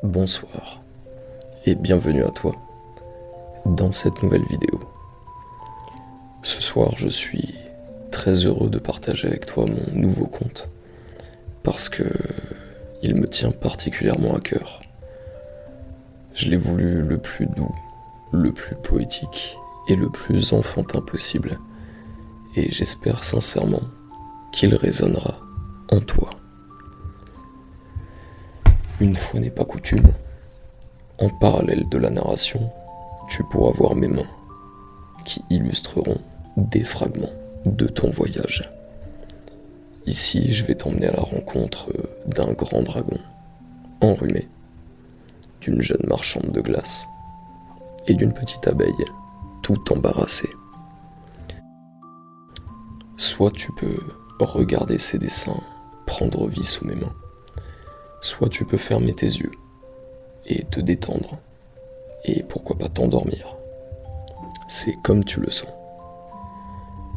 Bonsoir et bienvenue à toi dans cette nouvelle vidéo. Ce soir, je suis très heureux de partager avec toi mon nouveau compte parce que il me tient particulièrement à cœur. Je l'ai voulu le plus doux, le plus poétique et le plus enfantin possible et j'espère sincèrement qu'il résonnera en toi. Une fois n'est pas coutume, en parallèle de la narration, tu pourras voir mes mains qui illustreront des fragments de ton voyage. Ici, je vais t'emmener à la rencontre d'un grand dragon enrhumé, d'une jeune marchande de glace et d'une petite abeille tout embarrassée. Soit tu peux regarder ces dessins prendre vie sous mes mains, soit tu peux fermer tes yeux et te détendre, et pourquoi pas t'endormir. C'est comme tu le sens.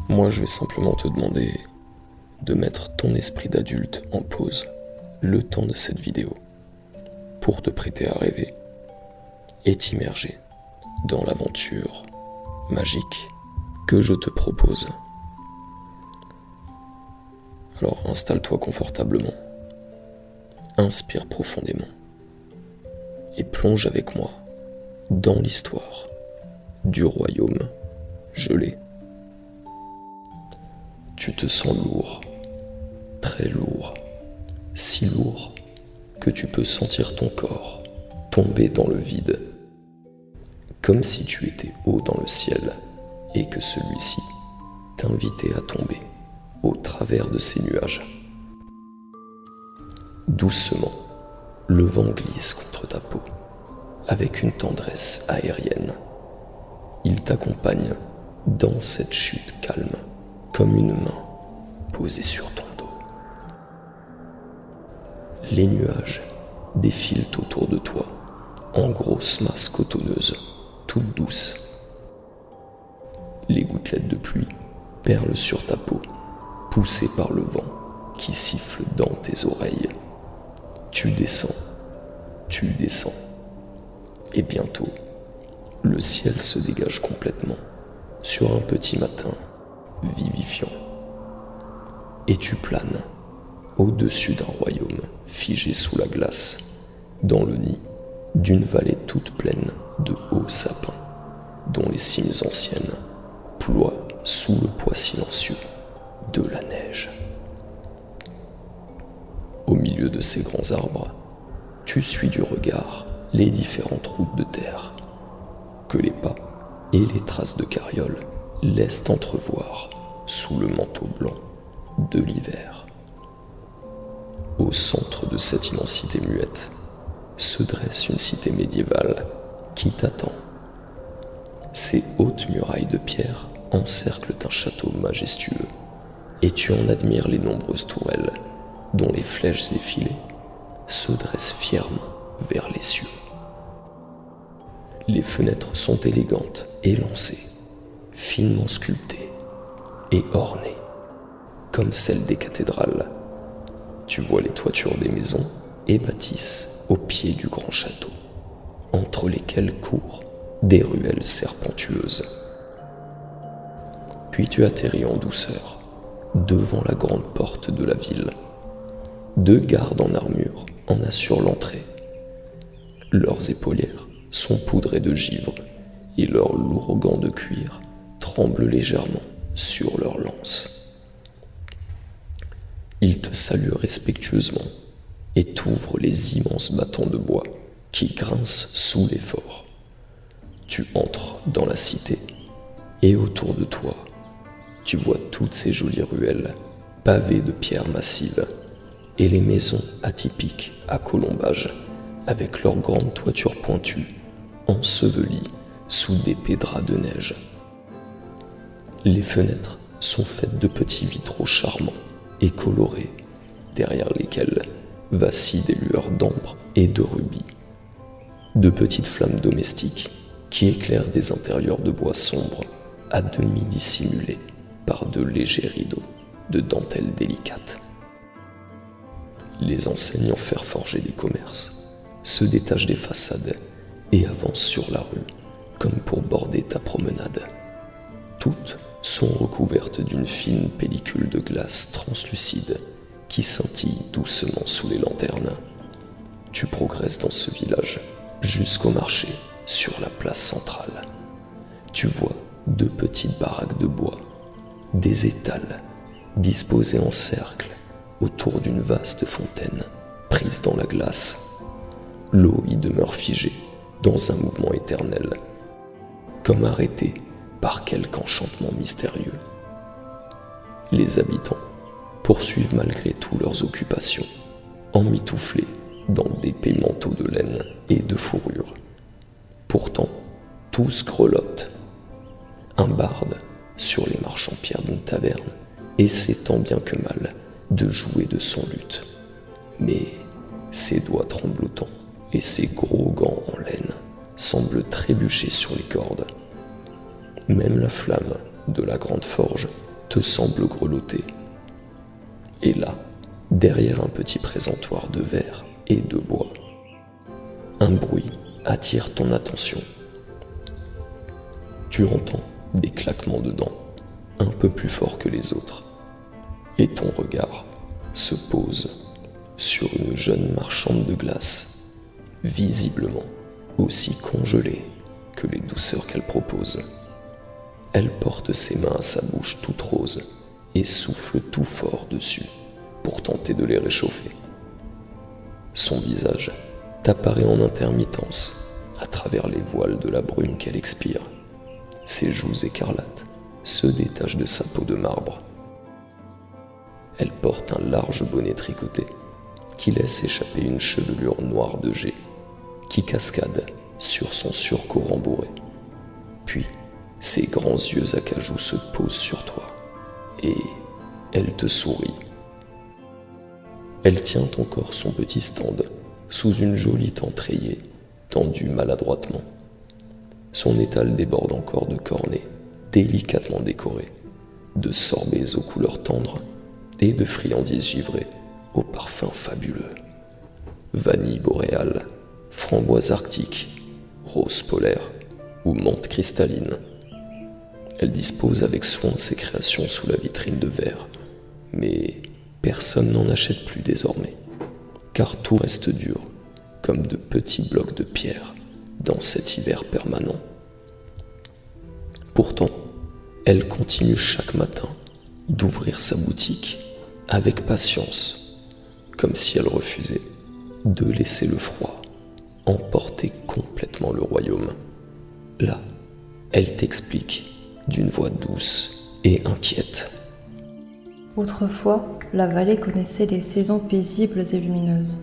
Moi, je vais simplement te demander de mettre ton esprit d'adulte en pause le temps de cette vidéo pour te prêter à rêver et t'immerger dans l'aventure magique que je te propose. Alors installe-toi confortablement, inspire profondément et plonge avec moi dans l'histoire du royaume gelé. Tu te sens lourd, très lourd, si lourd que tu peux sentir ton corps tomber dans le vide, comme si tu étais haut dans le ciel et que celui-ci t'invitait à tomber au travers de ces nuages. Doucement, le vent glisse contre ta peau avec une tendresse aérienne. Il t'accompagne dans cette chute calme comme une main posée sur ton dos. Les nuages défilent autour de toi en grosses masses cotonneuses, toutes douces. Les gouttelettes de pluie perlent sur ta peau, poussées par le vent qui siffle dans tes oreilles. Tu descends, et bientôt, le ciel se dégage complètement sur un petit matin vivifiant. Et tu planes au-dessus d'un royaume figé sous la glace, dans le nid d'une vallée toute pleine de hauts sapins, dont les cimes anciennes ploient sous le poids silencieux de la neige. Au milieu de ces grands arbres, tu suis du regard les différentes routes de terre que les pas et les traces de carriole laissent entrevoir sous le manteau blanc de l'hiver. Au centre de cette immensité muette se dresse une cité médiévale qui t'attend. Ces hautes murailles de pierre encerclent un château majestueux et tu en admires les nombreuses tourelles dont les flèches effilées se dressent fièrement vers les cieux. Les fenêtres sont élégantes et lancées, finement sculptées et ornées, comme celles des cathédrales. Tu vois les toitures des maisons et bâtisses au pied du grand château, entre lesquelles courent des ruelles serpentueuses. Puis tu atterris en douceur devant la grande porte de la ville. 2 gardes en armure en assurent l'entrée. Leurs épaulières sont poudrées de givre et leurs lourds gants de cuir tremblent légèrement sur leurs lances. Ils te saluent respectueusement et t'ouvrent les immenses bâtons de bois qui grincent sous l'effort. Tu entres dans la cité et autour de toi, tu vois toutes ces jolies ruelles pavées de pierres massives et les maisons atypiques à colombages avec leurs grandes toitures pointues ensevelies sous d'épais draps de neige. Les fenêtres sont faites de petits vitraux charmants et colorés, derrière lesquels vacillent des lueurs d'ambre et de rubis. De petites flammes domestiques qui éclairent des intérieurs de bois sombres à demi dissimulés par de légers rideaux de dentelle délicate. Les enseignes en fer forgé des commerces se détache des façades et avance sur la rue, comme pour border ta promenade. Toutes sont recouvertes d'une fine pellicule de glace translucide qui scintille doucement sous les lanternes. Tu progresses dans ce village jusqu'au marché sur la place centrale. Tu vois 2 petites baraques de bois, des étals disposés en cercle autour d'une vaste fontaine prise dans la glace. L'eau y demeure figée dans un mouvement éternel, comme arrêtée par quelque enchantement mystérieux. Les habitants poursuivent malgré tout leurs occupations, emmitouflés dans d'épais manteaux de laine et de fourrure. Pourtant, tous grelottent. Un barde, sur les marchands-pierres d'une taverne, essaie tant bien que mal de jouer de son luth. Mais ses doigts tremblotants et ses gros gants en laine semblent trébucher sur les cordes. Même la flamme de la grande forge te semble grelotter. Et là, derrière un petit présentoir de verre et de bois, un bruit attire ton attention. Tu entends des claquements de dents, un peu plus forts que les autres, et ton regard se pose sur une jeune marchande de glace, visiblement aussi congelée que les douceurs qu'elle propose. Elle porte ses mains à sa bouche toute rose et souffle tout fort dessus pour tenter de les réchauffer. Son visage t'apparaît en intermittence à travers les voiles de la brume qu'elle expire. Ses joues écarlates se détachent de sa peau de marbre. Elle porte un large bonnet tricoté qui laisse échapper une chevelure noire de jet qui cascade sur son surcot rembourré. Puis, ses grands yeux acajou se posent sur toi et elle te sourit. Elle tient encore son petit stand sous une jolie tente rayée tendue maladroitement. Son étal déborde encore de cornets délicatement décorés, de sorbets aux couleurs tendres et de friandises givrées aux parfums fabuleux. Vanille boréale, framboise arctique, rose polaire ou menthe cristalline. Elle dispose avec soin ses créations sous la vitrine de verre, mais personne n'en achète plus désormais, car tout reste dur, comme de petits blocs de pierre dans cet hiver permanent. Pourtant, elle continue chaque matin d'ouvrir sa boutique avec patience, comme si elle refusait de laisser le froid emporter complètement le royaume. Là, elle t'explique d'une voix douce et inquiète. Autrefois, la vallée connaissait des saisons paisibles et lumineuses.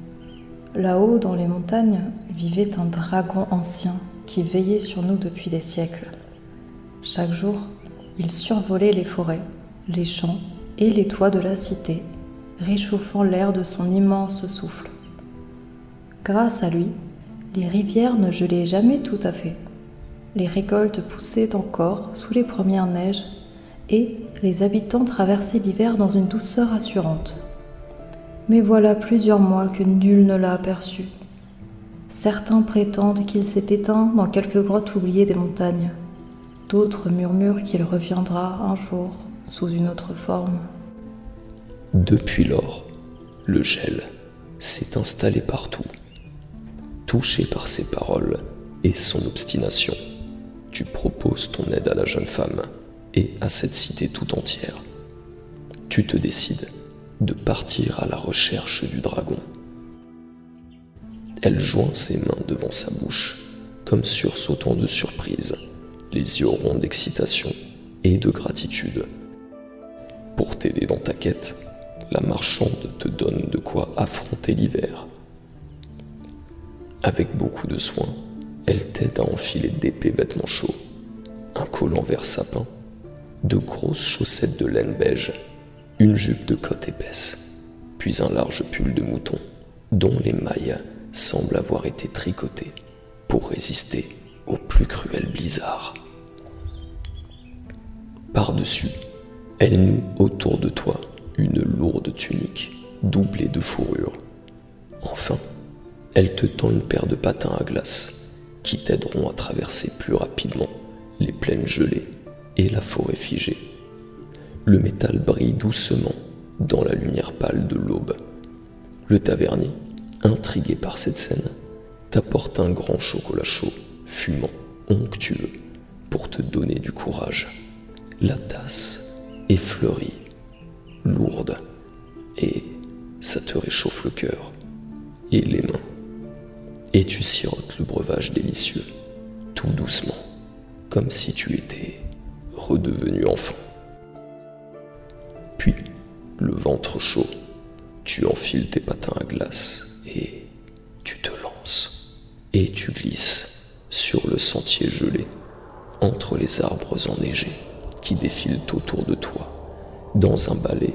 Là-haut, dans les montagnes, vivait un dragon ancien qui veillait sur nous depuis des siècles. Chaque jour, il survolait les forêts, les champs et les toits de la cité, réchauffant l'air de son immense souffle. Grâce à lui, les rivières ne gelaient jamais tout à fait. Les récoltes poussaient encore sous les premières neiges et les habitants traversaient l'hiver dans une douceur assurante. Mais voilà plusieurs mois que nul ne l'a aperçu. Certains prétendent qu'il s'est éteint dans quelque grotte oubliée des montagnes. D'autres murmurent qu'il reviendra un jour sous une autre forme. Depuis lors, le gel s'est installé partout. Touché par ses paroles et son obstination, tu proposes ton aide à la jeune femme et à cette cité tout entière. Tu te décides de partir à la recherche du dragon. Elle joint ses mains devant sa bouche, comme sursautant de surprise, les yeux ronds d'excitation et de gratitude. Pour t'aider dans ta quête, la marchande te donne de quoi affronter l'hiver. Avec beaucoup de soin, elle t'aide à enfiler d'épais vêtements chauds, un collant vert sapin, de grosses chaussettes de laine beige, une jupe de cotte épaisse, puis un large pull de mouton dont les mailles semblent avoir été tricotées pour résister aux plus cruels blizzards. Par-dessus, elle noue autour de toi une lourde tunique doublée de fourrure. Enfin, elle te tend une paire de patins à glace qui t'aideront à traverser plus rapidement les plaines gelées et la forêt figée. Le métal brille doucement dans la lumière pâle de l'aube. Le tavernier, intrigué par cette scène, t'apporte un grand chocolat chaud, fumant, onctueux, pour te donner du courage. La tasse est fleurie, lourde, et ça te réchauffe le cœur et les mains. Et tu sirotes le breuvage délicieux, tout doucement, comme si tu étais redevenu enfant. Puis, le ventre chaud, tu enfiles tes patins à glace et tu te lances. Et tu glisses sur le sentier gelé, entre les arbres enneigés qui défilent autour de toi, dans un balai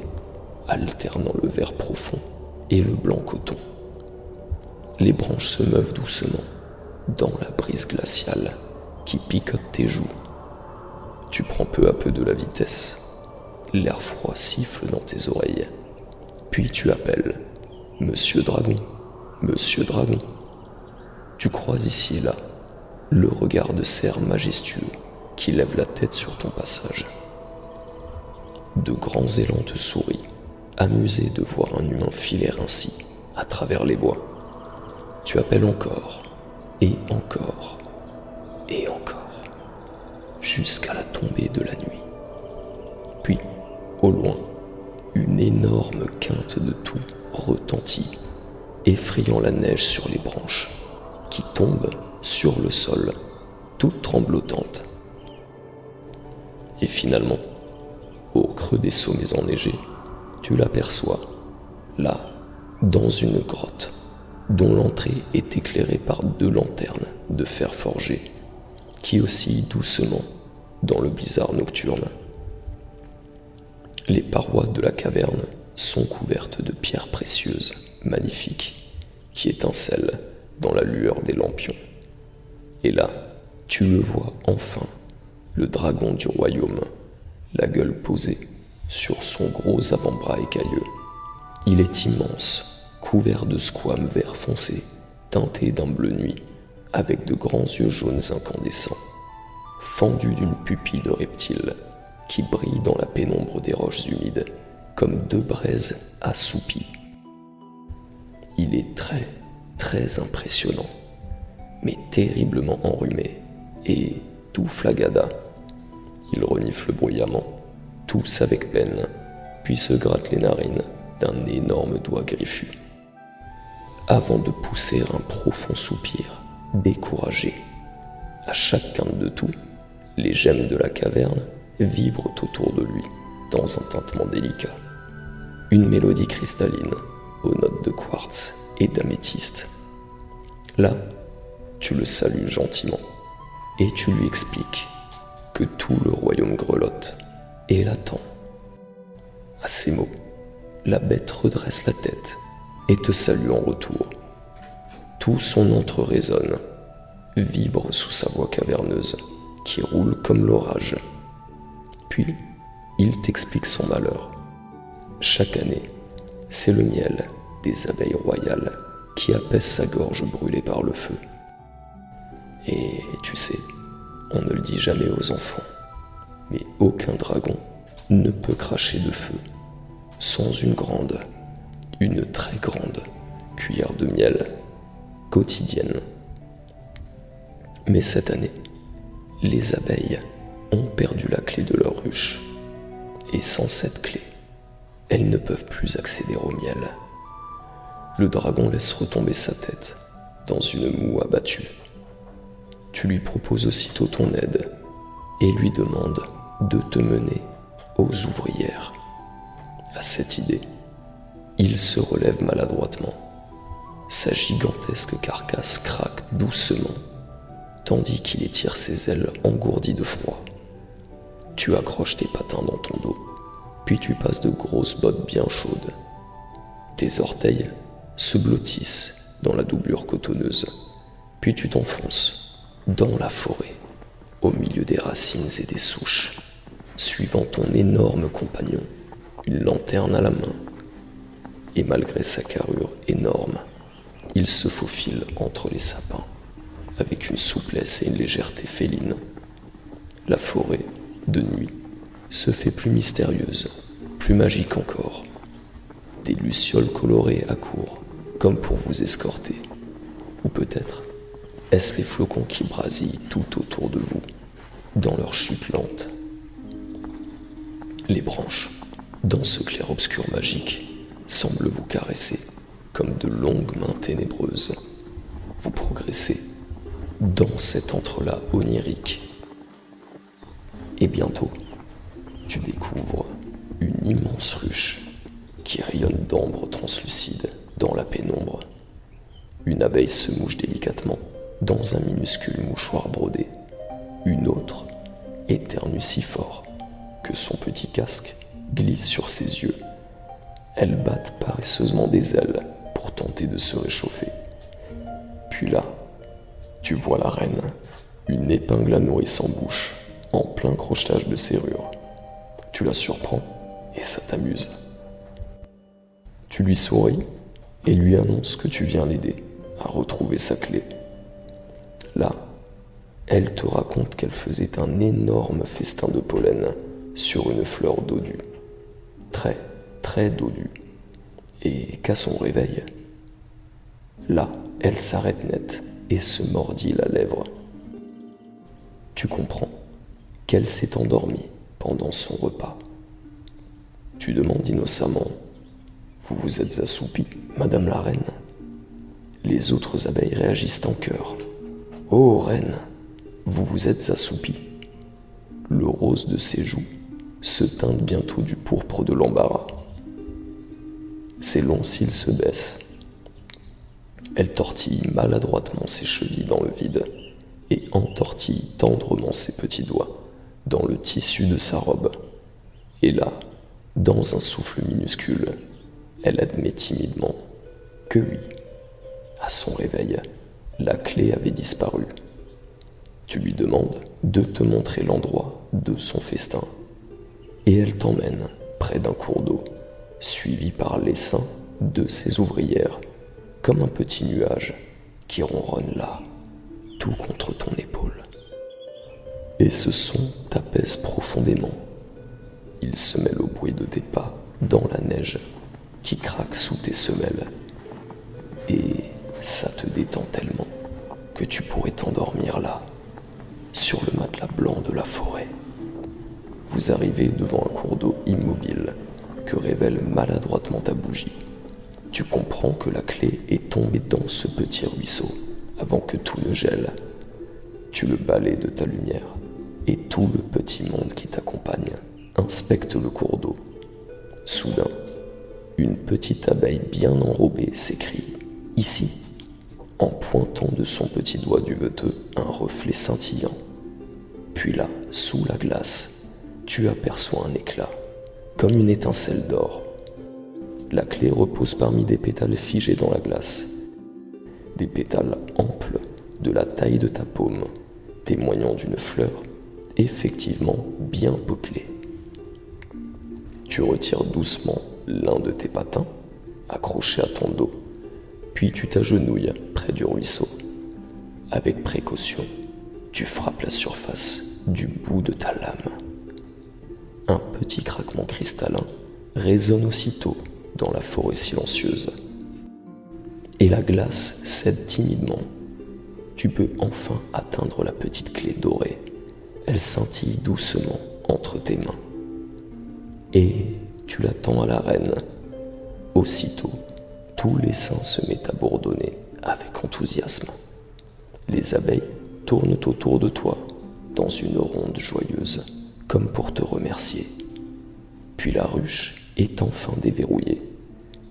alternant le vert profond et le blanc coton. Les branches se meuvent doucement dans la brise glaciale qui picote tes joues. Tu prends peu à peu de la vitesse. L'air froid siffle dans tes oreilles. Puis tu appelles « Monsieur Dragon, Monsieur Dragon ». Tu croises ici et là le regard de cerf majestueux qui lève la tête sur ton passage. De grands élans te sourient, amusés de voir un humain filer ainsi à travers les bois. Tu appelles encore, et encore, et encore, jusqu'à la tombée de la nuit. Puis, au loin, une énorme quinte de toux retentit, effrayant la neige sur les branches, qui tombe sur le sol, toute tremblotante. Et finalement, au creux des sommets enneigés, tu l'aperçois, là, dans une grotte, dont l'entrée est éclairée par 2 lanternes de fer forgé, qui oscillent doucement dans le blizzard nocturne. Les parois de la caverne sont couvertes de pierres précieuses, magnifiques, qui étincellent dans la lueur des lampions. Et là, tu le vois enfin, le dragon du royaume, la gueule posée sur son gros avant-bras écailleux. Il est immense, couvert de squames vert foncé, teinté d'un bleu nuit, avec de grands yeux jaunes incandescents, fendus d'une pupille de reptile, qui brille dans la pénombre des roches humides, comme 2 braises assoupies. Il est très, très impressionnant, mais terriblement enrhumé, et tout flagada. Il renifle bruyamment, tousse avec peine, puis se gratte les narines d'un énorme doigt griffu, avant de pousser un profond soupir, découragé. À chaque quinte de toux, les gemmes de la caverne vibrent autour de lui dans un tintement délicat. Une mélodie cristalline aux notes de quartz et d'améthyste. Là, tu le salues gentiment et tu lui expliques que tout le royaume grelotte et l'attend. À ces mots, la bête redresse la tête et te salue en retour. Tout son antre résonne, vibre sous sa voix caverneuse qui roule comme l'orage. Puis, il t'explique son malheur. Chaque année, c'est le miel des abeilles royales qui apaise sa gorge brûlée par le feu. Et tu sais, on ne le dit jamais aux enfants, mais aucun dragon ne peut cracher de feu sans une très grande cuillère de miel quotidienne. Mais cette année, les abeilles ont perdu la clé de leur ruche, et sans cette clé, elles ne peuvent plus accéder au miel. Le dragon laisse retomber sa tête dans une moue abattue. Tu lui proposes aussitôt ton aide et lui demandes de te mener aux ouvrières. À cette idée, il se relève maladroitement. Sa gigantesque carcasse craque doucement, tandis qu'il étire ses ailes engourdies de froid. Tu accroches tes patins dans ton dos, puis tu passes de grosses bottes bien chaudes. Tes orteils se blottissent dans la doublure cotonneuse, puis tu t'enfonces dans la forêt, au milieu des racines et des souches, suivant ton énorme compagnon, une lanterne à la main. Et malgré sa carrure énorme, il se faufile entre les sapins, avec une souplesse et une légèreté féline. La forêt, de nuit, se fait plus mystérieuse, plus magique encore. Des lucioles colorées accourent, comme pour vous escorter. Ou peut-être est-ce les flocons qui brasillent tout autour de vous, dans leur chute lente. Les branches, dans ce clair-obscur magique, semblent vous caresser comme de longues mains ténébreuses. Vous progressez dans cet entrelac onirique. Et bientôt, tu découvres une immense ruche qui rayonne d'ambre translucide dans la pénombre. Une abeille se mouche délicatement dans un minuscule mouchoir brodé. Une autre éternue si fort que son petit casque glisse sur ses yeux. Elle batte paresseusement des ailes pour tenter de se réchauffer. Puis là, tu vois la reine, une épingle à nourrice en bouche, en plein crochetage de serrure. Tu la surprends et ça t'amuse. Tu lui souris et lui annonces que tu viens l'aider à retrouver sa clé. Là, elle te raconte qu'elle faisait un énorme festin de pollen sur une fleur dodue. Très, très dodue. Et qu'à son réveil, là, elle s'arrête net et se mordit la lèvre. Tu comprends qu'elle s'est endormie pendant son repas. Tu demandes innocemment « Vous vous êtes assoupie, Madame la Reine ?» Les autres abeilles réagissent en chœur. « Oh, Reine, vous vous êtes assoupie !» Le rose de ses joues se teinte bientôt du pourpre de l'embarras. Ses longs cils se baissent. Elle tortille maladroitement ses chevilles dans le vide et entortille tendrement ses petits doigts dans le tissu de sa robe. Et là, dans un souffle minuscule, elle admet timidement que oui, à son réveil, la clé avait disparu. Tu lui demandes de te montrer l'endroit de son festin, et elle t'emmène près d'un cours d'eau, suivi par l'essaim de ses ouvrières, comme un petit nuage qui ronronne là, tout contre ton épaule. Et ce son t'apaise profondément. Il se mêle au bruit de tes pas dans la neige qui craque sous tes semelles. Et ça te détend tellement que tu pourrais t'endormir là, sur le matelas blanc de la forêt. Vous arrivez devant un cours d'eau immobile que révèle maladroitement ta bougie. Tu comprends que la clé est tombée dans ce petit ruisseau avant que tout ne gèle. Tu le balais de ta lumière et tout le petit monde qui t'accompagne inspecte le cours d'eau. Soudain, une petite abeille bien enrobée s'écrie « Ici !» en pointant de son petit doigt duveteux un reflet scintillant. Puis là, sous la glace, tu aperçois un éclat, comme une étincelle d'or. La clé repose parmi des pétales figés dans la glace. Des pétales amples, de la taille de ta paume, témoignant d'une fleur effectivement bien potelée. Tu retires doucement l'un de tes patins, accroché à ton dos, puis tu t'agenouilles près du ruisseau. Avec précaution, tu frappes la surface du bout de ta lame. Un petit craquement cristallin résonne aussitôt dans la forêt silencieuse. Et la glace cède timidement. Tu peux enfin atteindre la petite clé dorée. Elle scintille doucement entre tes mains. Et tu la tends à la reine. Aussitôt, tout l'essaim se met à bourdonner avec enthousiasme. Les abeilles tournent autour de toi dans une ronde joyeuse, comme pour te remercier. Puis la ruche est enfin déverrouillée.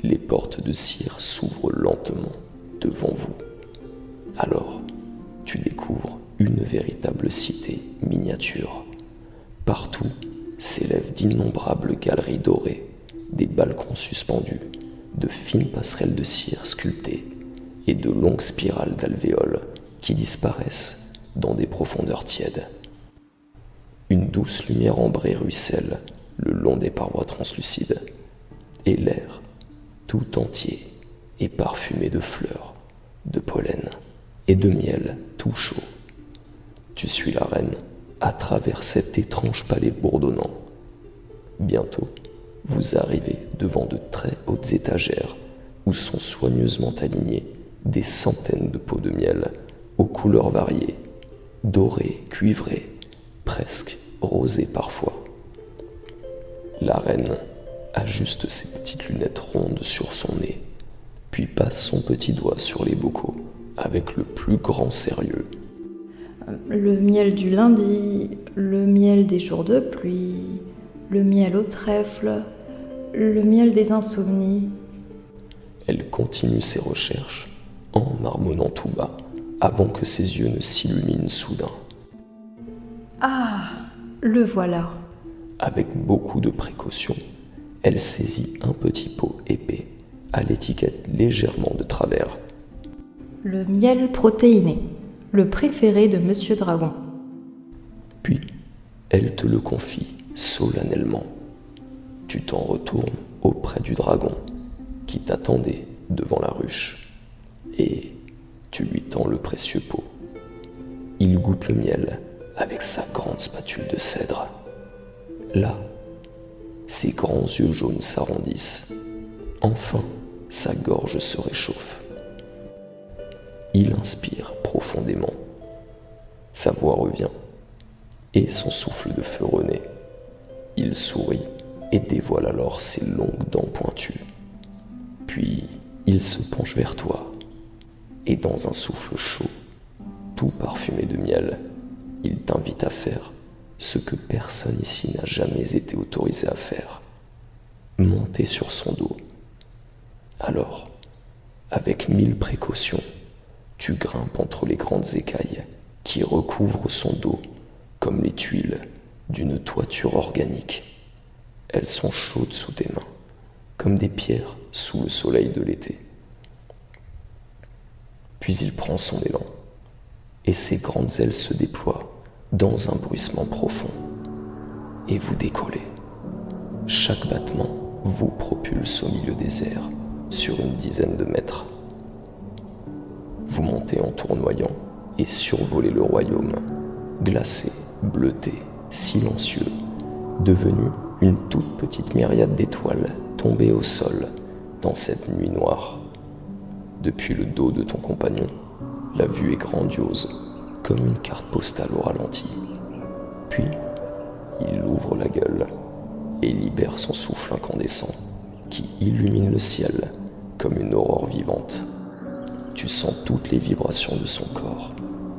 Les portes de cire s'ouvrent lentement devant vous. Alors, tu découvres une véritable cité miniature. Partout s'élèvent d'innombrables galeries dorées, des balcons suspendus, de fines passerelles de cire sculptées et de longues spirales d'alvéoles qui disparaissent dans des profondeurs tièdes. Une douce lumière ambrée ruisselle le long des parois translucides, et l'air, tout entier, est parfumé de fleurs de pollen et de miel tout chaud. Tu suis la reine à travers cet étrange palais bourdonnant. Bientôt, vous arrivez devant de très hautes étagères où sont soigneusement alignées des centaines de pots de miel aux couleurs variées, dorées, cuivrées, presque rosées parfois. La reine ajuste ses petites lunettes rondes sur son nez, puis passe son petit doigt sur les bocaux avec le plus grand sérieux. Le miel du lundi, le miel des jours de pluie, le miel au trèfle, le miel des insomnies. Elle continue ses recherches en marmonnant tout bas avant que ses yeux ne s'illuminent soudain. Ah, le voilà. Avec beaucoup de précaution, elle saisit un petit pot épais à l'étiquette légèrement de travers. Le miel protéiné, le préféré de Monsieur Dragon. Puis, elle te le confie solennellement. Tu t'en retournes auprès du dragon qui t'attendait devant la ruche et tu lui tends le précieux pot. Il goûte le miel avec sa grande spatule de cèdre. Là, ses grands yeux jaunes s'arrondissent. Enfin, sa gorge se réchauffe. Il inspire profondément. Sa voix revient et son souffle de feu renaît. Il sourit et dévoile alors ses longues dents pointues. Puis, il se penche vers toi et dans un souffle chaud, tout parfumé de miel, il t'invite à faire ce que personne ici n'a jamais été autorisé à faire, monter sur son dos. Alors, avec 1000 précautions, tu grimpes entre les grandes écailles qui recouvrent son dos comme les tuiles d'une toiture organique. Elles sont chaudes sous tes mains, comme des pierres sous le soleil de l'été. Puis il prend son élan, et ses grandes ailes se déploient dans un bruissement profond. Et vous décollez. Chaque battement vous propulse au milieu des airs, sur une dizaine de mètres. Vous montez en tournoyant et survolez le royaume, glacé, bleuté, silencieux, devenu une toute petite myriade d'étoiles tombées au sol dans cette nuit noire. Depuis le dos de ton compagnon, la vue est grandiose, comme une carte postale au ralenti. Puis, il ouvre la gueule et libère son souffle incandescent qui illumine le ciel comme une aurore vivante. Tu sens toutes les vibrations de son corps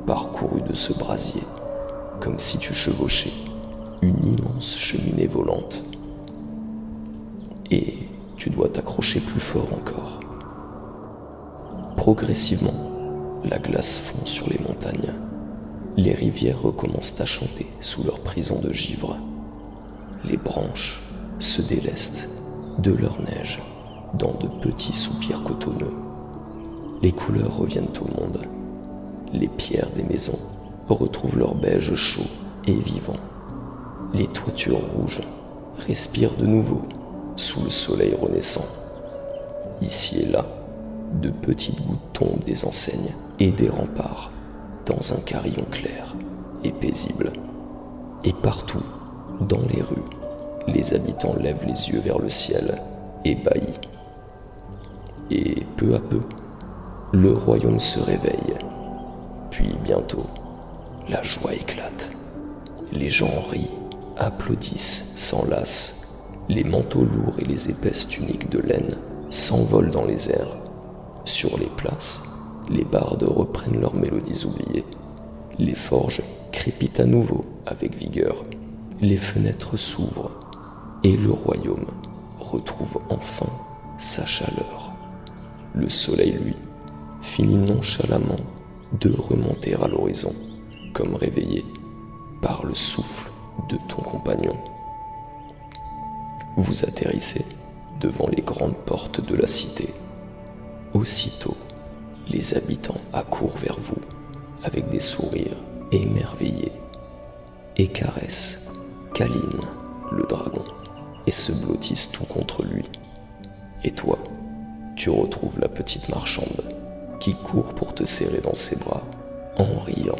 parcourues de ce brasier, comme si tu chevauchais une immense cheminée volante. Et tu dois t'accrocher plus fort encore. Progressivement, la glace fond sur les montagnes. Les rivières recommencent à chanter sous leur prison de givre. Les branches se délestent de leur neige dans de petits soupirs cotonneux. Les couleurs reviennent au monde. Les pierres des maisons retrouvent leur beige chaud et vivant. Les toitures rouges respirent de nouveau sous le soleil renaissant. Ici et là, de petites gouttes tombent des enseignes et des remparts dans un carillon clair et paisible. Et partout, dans les rues, les habitants lèvent les yeux vers le ciel, ébahis. Et peu à peu, le royaume se réveille. Puis bientôt, la joie éclate. Les gens rient, applaudissent, s'enlacent. Les manteaux lourds et les épaisses tuniques de laine s'envolent dans les airs. Sur les places, les bardes reprennent leurs mélodies oubliées. Les forges crépitent à nouveau avec vigueur. Les fenêtres s'ouvrent et le royaume retrouve enfin sa chaleur. Le soleil, lui, finit nonchalamment de remonter à l'horizon, comme réveillé par le souffle de ton compagnon. Vous atterrissez devant les grandes portes de la cité. Aussitôt, les habitants accourent vers vous avec des sourires émerveillés et caressent, câlinent le dragon et se blottissent tout contre lui. Et toi, tu retrouves la petite marchande qui court pour te serrer dans ses bras, en riant,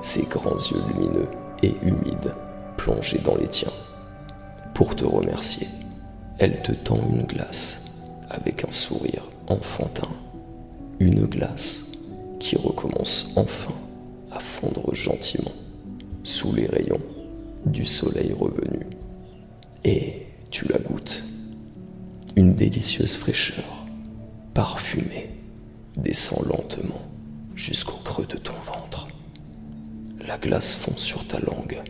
ses grands yeux lumineux et humides plongés dans les tiens. Pour te remercier, elle te tend une glace avec un sourire enfantin, une glace qui recommence enfin à fondre gentiment sous les rayons du soleil revenu. Et tu la goûtes. Une délicieuse fraîcheur, parfumée, descend lentement jusqu'au creux de ton ventre. La glace fond sur ta langue.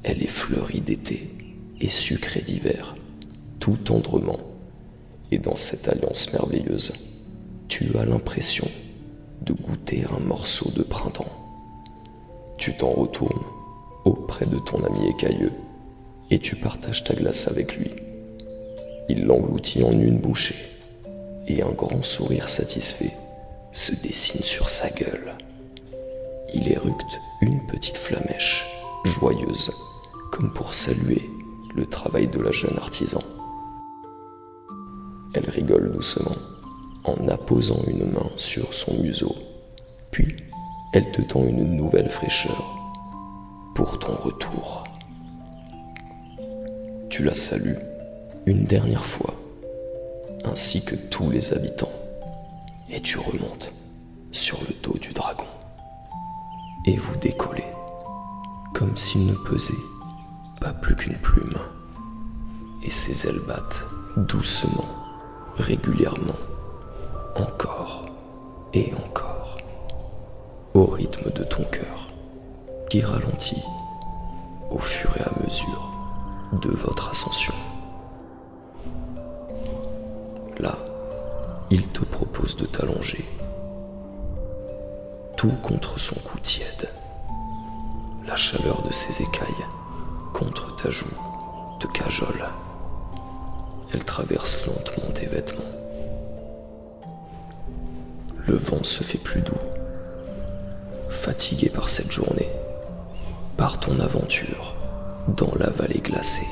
Elle est fleurie d'été et sucrée d'hiver, tout tendrement. Et dans cette alliance merveilleuse, tu as l'impression de goûter un morceau de printemps. Tu t'en retournes auprès de ton ami écailleux et tu partages ta glace avec lui. Il l'engloutit en une bouchée et un grand sourire satisfait se dessine sur sa gueule. Il éructe une petite flamèche, joyeuse, comme pour saluer le travail de la jeune artisan. Elle rigole doucement en apposant une main sur son museau, puis elle te tend une nouvelle fraîcheur pour ton retour. Tu la salues une dernière fois, ainsi que tous les habitants, et tu remontes sur le dos du dragon. Et vous décollez, comme s'il ne pesait pas plus qu'une plume, et ses ailes battent doucement, régulièrement, encore et encore, au rythme de ton cœur, qui ralentit au fur et à mesure de votre ascension. Là, il te propose de t'allonger, tout contre son cou tiède. La chaleur de ses écailles contre ta joue te cajole. Elle traverse lentement tes vêtements. Le vent se fait plus doux. Fatigué par cette journée, par ton aventure dans la vallée glacée,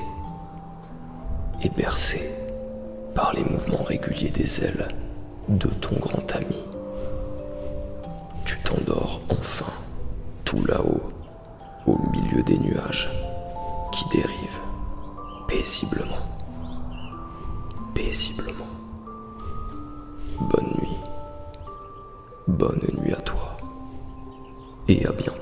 et bercé par les mouvements réguliers des ailes de ton grand ami, tu t'endors enfin tout là-haut, au milieu des nuages qui dérivent paisiblement. Paisiblement. Bonne nuit à toi, et à bientôt.